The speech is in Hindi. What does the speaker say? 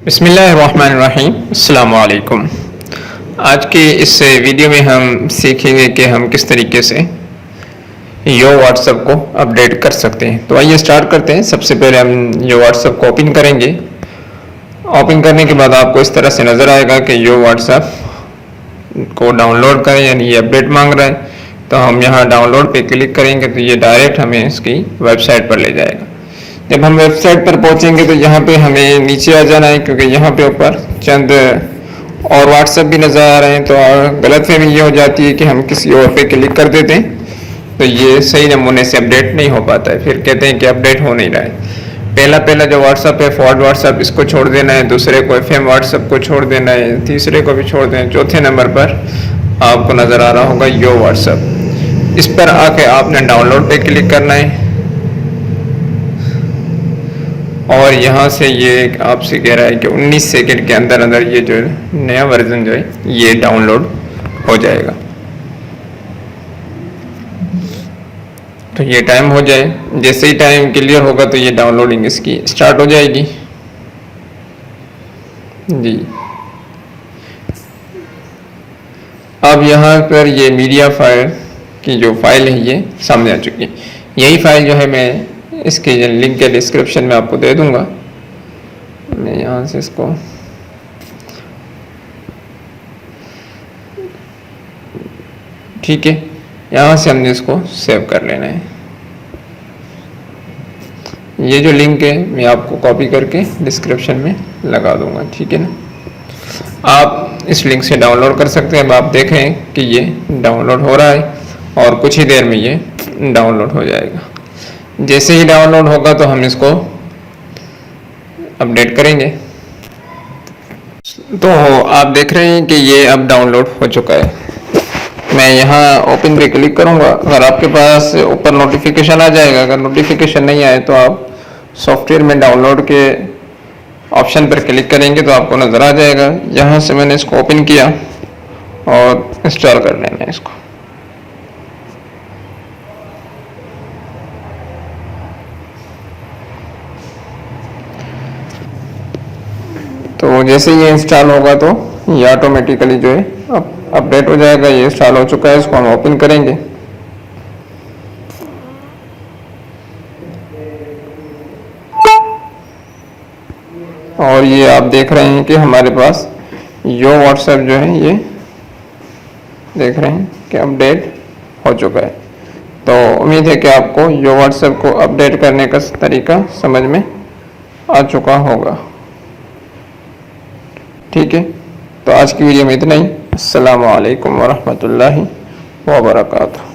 बिस्मिल्लाहिर्रहमानिर्रहीम, अस्सलामु अलैकुम। आज के इस वीडियो में हम सीखेंगे कि हम किस तरीके से यो व्हाट्सएप को अपडेट कर सकते हैं। तो आइए स्टार्ट करते हैं। सबसे पहले हम यो व्हाट्सएप को ओपन करेंगे। ओपन करने के बाद आपको इस तरह से नज़र आएगा कि यो व्हाट्सएप को डाउनलोड करें, यानी ये अपडेट मांग रहा है। तो हम यहाँ डाउनलोड पे क्लिक करेंगे तो ये डायरेक्ट हमें इसकी वेबसाइट पर ले जाएगा। जब हम वेबसाइट पर पहुंचेंगे तो यहाँ पे हमें नीचे आ जाना है, क्योंकि यहाँ पे ऊपर चंद और व्हाट्सएप भी नज़र आ रहे हैं। तो गलतफहमी ये हो जाती है कि हम किसी और पे क्लिक कर देते हैं तो ये सही नमूने से अपडेट नहीं हो पाता है। फिर कहते हैं कि अपडेट हो नहीं रहा है। पहला जो व्हाट्सएप है फॉरवर्ड व्हाट्सएप, इसको छोड़ देना है। दूसरे को FM व्हाट्सएप को छोड़ देना है। तीसरे को भी छोड़ देना है। चौथे नंबर पर आपको नज़र आ रहा होगा यो व्हाट्सएप। इस पर आके आपने डाउनलोड पे क्लिक करना है और यहाँ से ये आपसे कह रहा है कि 19 सेकंड के अंदर अंदर ये जो नया वर्जन जो है ये डाउनलोड हो जाएगा। तो ये टाइम हो जाए, जैसे ही टाइम क्लियर होगा तो ये डाउनलोडिंग इसकी स्टार्ट हो जाएगी जी। अब यहाँ पर ये मीडिया फाइल की जो फाइल है ये सामने आ चुकी है। यही फाइल जो है मैं इसके लिंक के डिस्क्रिप्शन में आपको दे दूंगा। मैं यहाँ से इसको ठीक है, यहाँ से हमने इसको सेव कर लेना है। ये जो लिंक है मैं आपको कॉपी करके डिस्क्रिप्शन में लगा दूंगा, ठीक है ना। आप इस लिंक से डाउनलोड कर सकते हैं। अब आप देखें कि ये डाउनलोड हो रहा है और कुछ ही देर में ये डाउनलोड हो जाएगा। जैसे ही डाउनलोड होगा तो हम इसको अपडेट करेंगे। तो आप देख रहे हैं कि ये अब डाउनलोड हो चुका है। मैं यहाँ ओपन पे क्लिक करूँगा। अगर आपके पास ऊपर नोटिफिकेशन आ जाएगा, अगर नोटिफिकेशन नहीं आए तो आप सॉफ्टवेयर में डाउनलोड के ऑप्शन पर क्लिक करेंगे तो आपको नज़र आ जाएगा। यहाँ से मैंने इसको ओपन किया और इंस्टॉल कर लेना है इसको। तो जैसे ये इंस्टॉल होगा तो ये ऑटोमेटिकली जो है अपडेट हो जाएगा। ये इंस्टॉल हो चुका है, इसको हम ओपन करेंगे। और ये आप देख रहे हैं कि हमारे पास यो व्हाट्सएप जो है ये देख रहे हैं कि अपडेट हो चुका है। तो उम्मीद है कि आपको यो व्हाट्सएप को अपडेट करने का तरीका समझ में आ चुका होगा, ठीक है। तो आज की वीडियो में इतना ही। अस्सलामु अलैकुम वरहमतुल्लाहि वबरकातुहू।